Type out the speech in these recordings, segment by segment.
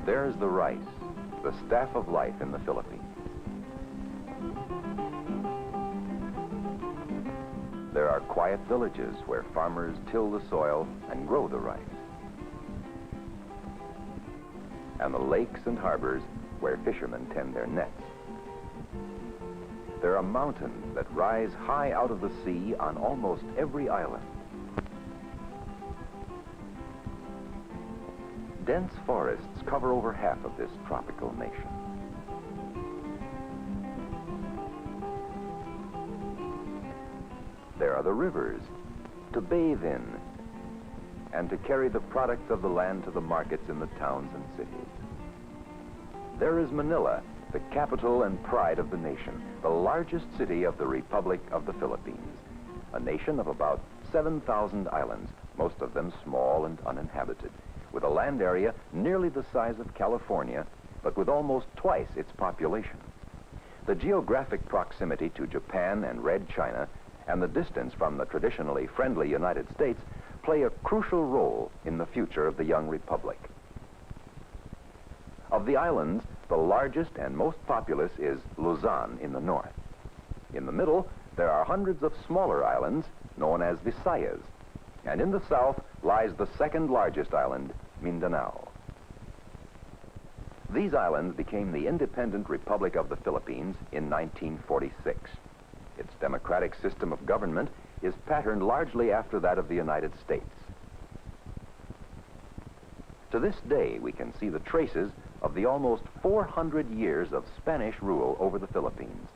There's the rice, the staff of life in the Philippines. There are quiet villages where farmers till the soil and grow the rice. And the lakes and harbors where fishermen tend their nets. There are mountains that rise high out of the sea on almost every island. Dense forests cover over half of this tropical nation. There are the rivers to bathe in and to carry the products of the land to the markets in the towns and cities. There is Manila, the capital and pride of the nation, the largest city of the Republic of the Philippines, a nation of about 7,000 islands, most of them small and uninhabited, with a land area nearly the size of California, but with almost twice its population. The geographic proximity to Japan and Red China and the distance from the traditionally friendly United States play a crucial role in the future of the young republic. Of the islands, the largest and most populous is Luzon in the north. In the middle, there are hundreds of smaller islands known as Visayas, and in the south lies the second largest island, Mindanao. These islands became the independent Republic of the Philippines in 1946. Its democratic system of government is patterned largely after that of the United States. To this day, we can see the traces of the almost 400 years of Spanish rule over the Philippines.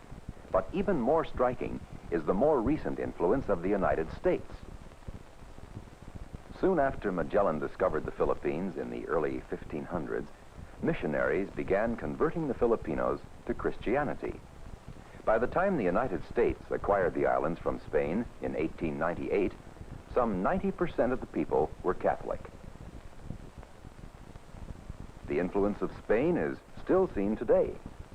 But even more striking is the more recent influence of the United States. Soon after Magellan discovered the Philippines in the early 1500s, missionaries began converting the Filipinos to Christianity. By the time the United States acquired the islands from Spain in 1898, some 90% of the people were Catholic. The influence of Spain is still seen today,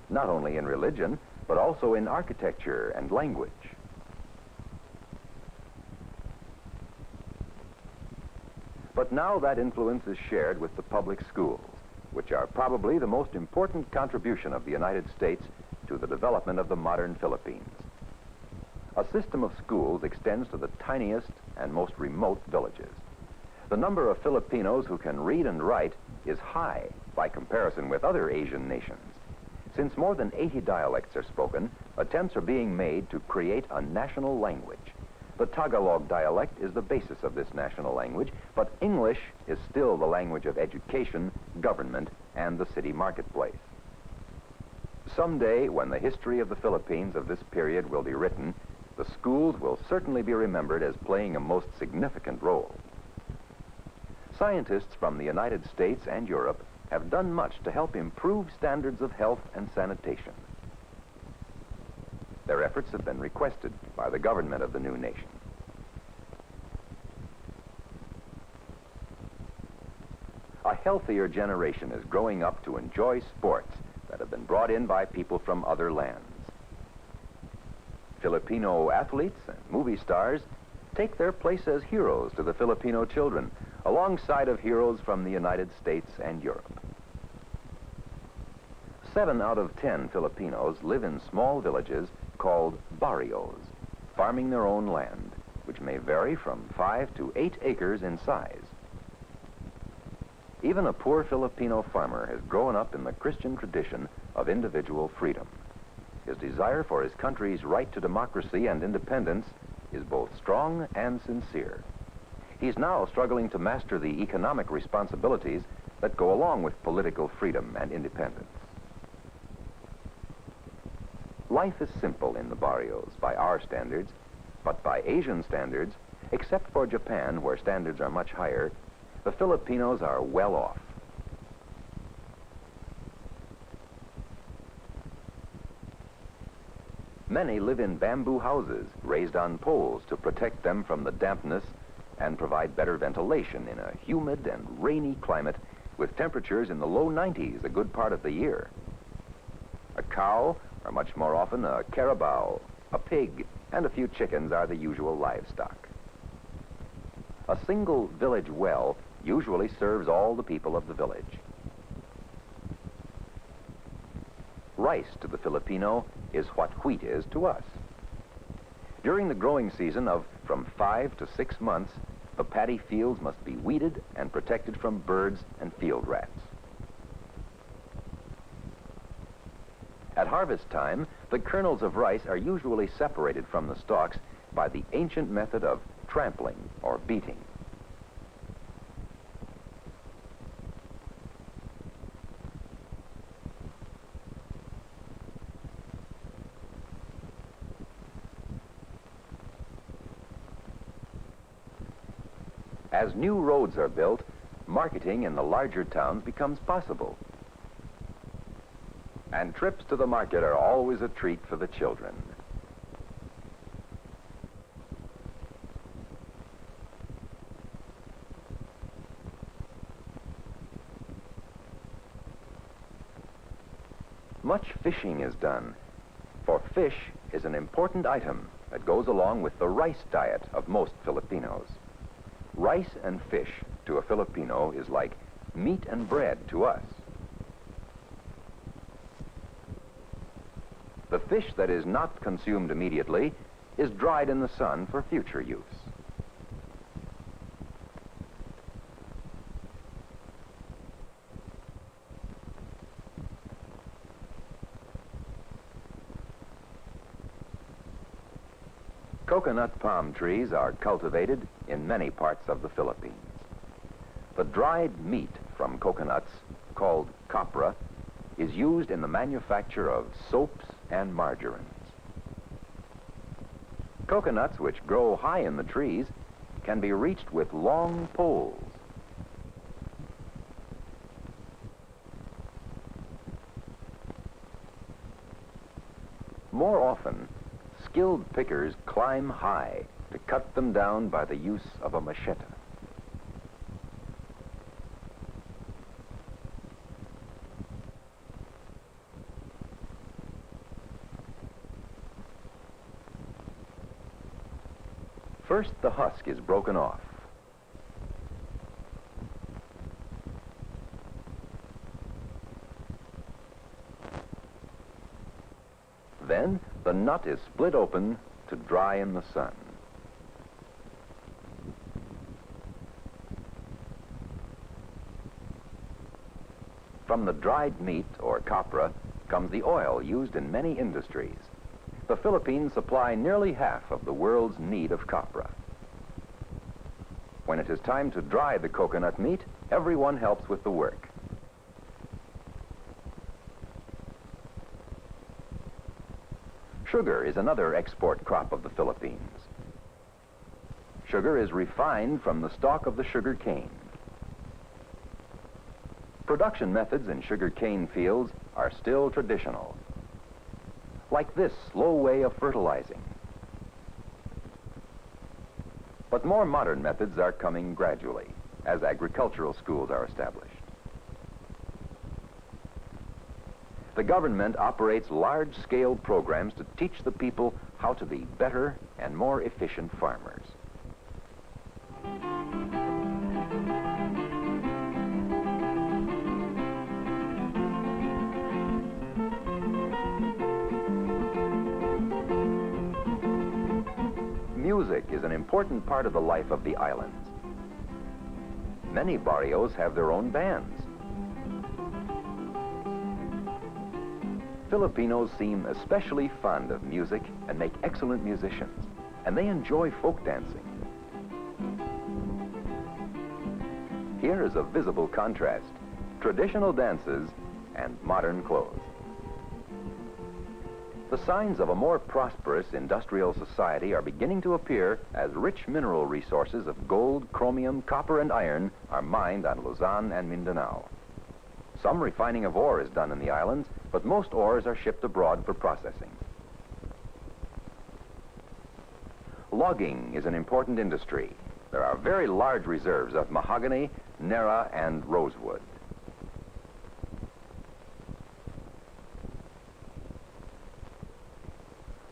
not only in religion, but also in architecture and language. But now that influence is shared with the public schools, which are probably the most important contribution of the United States to the development of the modern Philippines. A system of schools extends to the tiniest and most remote villages. The number of Filipinos who can read and write is high by comparison with other Asian nations. Since more than 80 dialects are spoken, attempts are being made to create a national language. The Tagalog dialect is the basis of this national language, but English is still the language of education, government, and the city marketplace. Someday, when the history of the Philippines of this period will be written, the schools will certainly be remembered as playing a most significant role. Scientists from the United States and Europe have done much to help improve standards of health and sanitation. Their efforts have been requested by the government of the new nation. A healthier generation is growing up to enjoy sports that have been brought in by people from other lands. Filipino athletes and movie stars take their place as heroes to the Filipino children, alongside of heroes from the United States and Europe. 7 out of 10 Filipinos live in small villages called barrios, farming their own land, which may vary from 5 to 8 acres in size. Even a poor Filipino farmer has grown up in the Christian tradition of individual freedom. His desire for his country's right to democracy and independence is both strong and sincere. He's now struggling to master the economic responsibilities that go along with political freedom and independence. Life is simple in the barrios by our standards, but by Asian standards, except for Japan, where standards are much higher, the Filipinos are well off. Many live in bamboo houses raised on poles to protect them from the dampness and provide better ventilation in a humid and rainy climate with temperatures in the low 90s a good part of the year. A cow, or much more often a carabao, a pig, and a few chickens are the usual livestock. A single village well usually serves all the people of the village. Rice to the Filipino is what wheat is to us. During the growing season of from 5 to 6 months, the paddy fields must be weeded and protected from birds and field rats. At harvest time, the kernels of rice are usually separated from the stalks by the ancient method of trampling or beating. As new roads are built, marketing in the larger towns becomes possible. And trips to the market are always a treat for the children. Much fishing is done, for fish is an important item that goes along with the rice diet of most Filipinos. Rice and fish to a Filipino is like meat and bread to us. The fish that is not consumed immediately is dried in the sun for future use. Coconut palm trees are cultivated in many parts of the Philippines. The dried meat from coconuts, called copra, is used in the manufacture of soaps and margarines. Coconuts, which grow high in the trees, can be reached with long poles. More often, skilled pickers climb high to cut them down by the use of a machete. First, the husk is broken off. Then, the nut is split open to dry in the sun. From the dried meat, or copra, comes the oil used in many industries. The Philippines supply nearly half of the world's need of copra. When it is time to dry the coconut meat, everyone helps with the work. Sugar is another export crop of the Philippines. Sugar is refined from the stalk of the sugar cane. Production methods in sugar cane fields are still traditional, like this slow way of fertilizing. But more modern methods are coming gradually as agricultural schools are established. The government operates large-scale programs to teach the people how to be better and more efficient farmers. Music is an important part of the life of the islands. Many barrios have their own bands. Filipinos seem especially fond of music and make excellent musicians, and they enjoy folk dancing. Here is a visible contrast: traditional dances and modern clothes. The signs of a more prosperous industrial society are beginning to appear as rich mineral resources of gold, chromium, copper, and iron are mined on Luzon and Mindanao. Some refining of ore is done in the islands, but most ores are shipped abroad for processing. Logging is an important industry. There are very large reserves of mahogany, nara, and rosewood.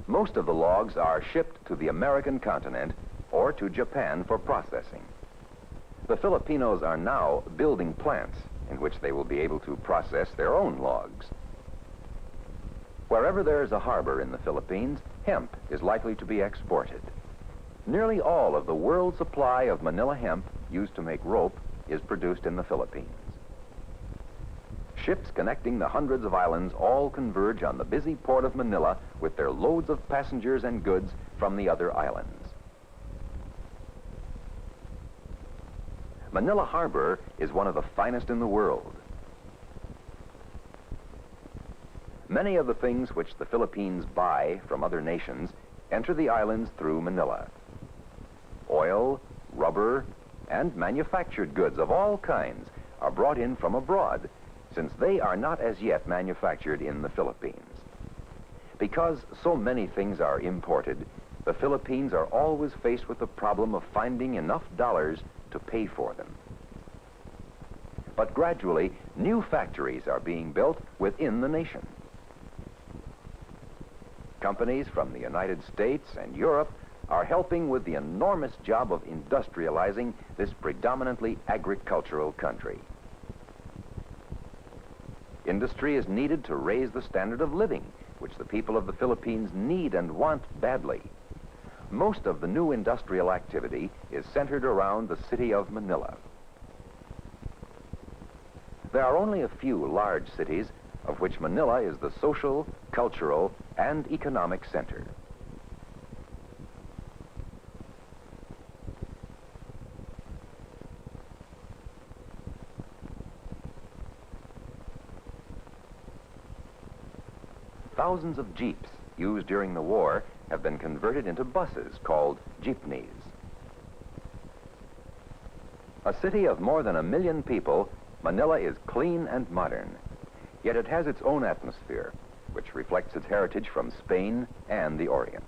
Most of the logs are shipped to the American continent or to Japan for processing. The Filipinos are now building plants in which they will be able to process their own logs. Wherever there is a harbor in the Philippines, hemp is likely to be exported. Nearly all of the world's supply of Manila hemp used to make rope is produced in the Philippines. Ships connecting the hundreds of islands all converge on the busy port of Manila with their loads of passengers and goods from the other islands. Manila Harbor is one of the finest in the world. Many of the things which the Philippines buy from other nations enter the islands through Manila. Oil, rubber, and manufactured goods of all kinds are brought in from abroad, since they are not as yet manufactured in the Philippines. Because so many things are imported, the Philippines are always faced with the problem of finding enough dollars to pay for them. But gradually, new factories are being built within the nation. Companies from the United States and Europe are helping with the enormous job of industrializing this predominantly agricultural country. Industry is needed to raise the standard of living, which the people of the Philippines need and want badly. Most of the new industrial activity is centered around the city of Manila. There are only a few large cities of which Manila is the social, cultural, and economic center. Thousands of jeeps used during the war have been converted into buses called jeepneys. A city of more than 1 million people, Manila is clean and modern, yet it has its own atmosphere, which reflects its heritage from Spain and the Orient.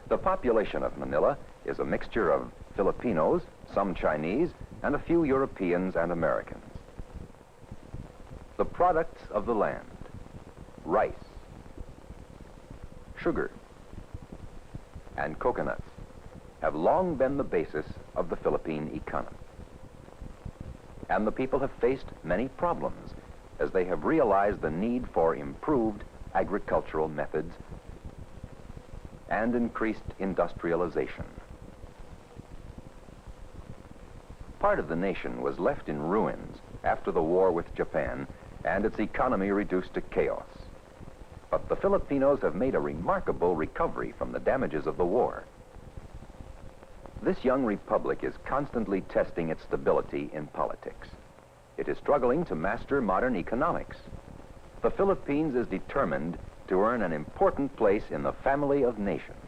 The population of Manila is a mixture of Filipinos, some Chinese, and a few Europeans and Americans. The products of the land: rice, sugar, and coconuts have long been the basis of the Philippine economy. And the people have faced many problems as they have realized the need for improved agricultural methods and increased industrialization. Part of the nation was left in ruins after the war with Japan and its economy reduced to chaos. But the Filipinos have made a remarkable recovery from the damages of the war. This young republic is constantly testing its stability in politics. It is struggling to master modern economics. The Philippines is determined to earn an important place in the family of nations.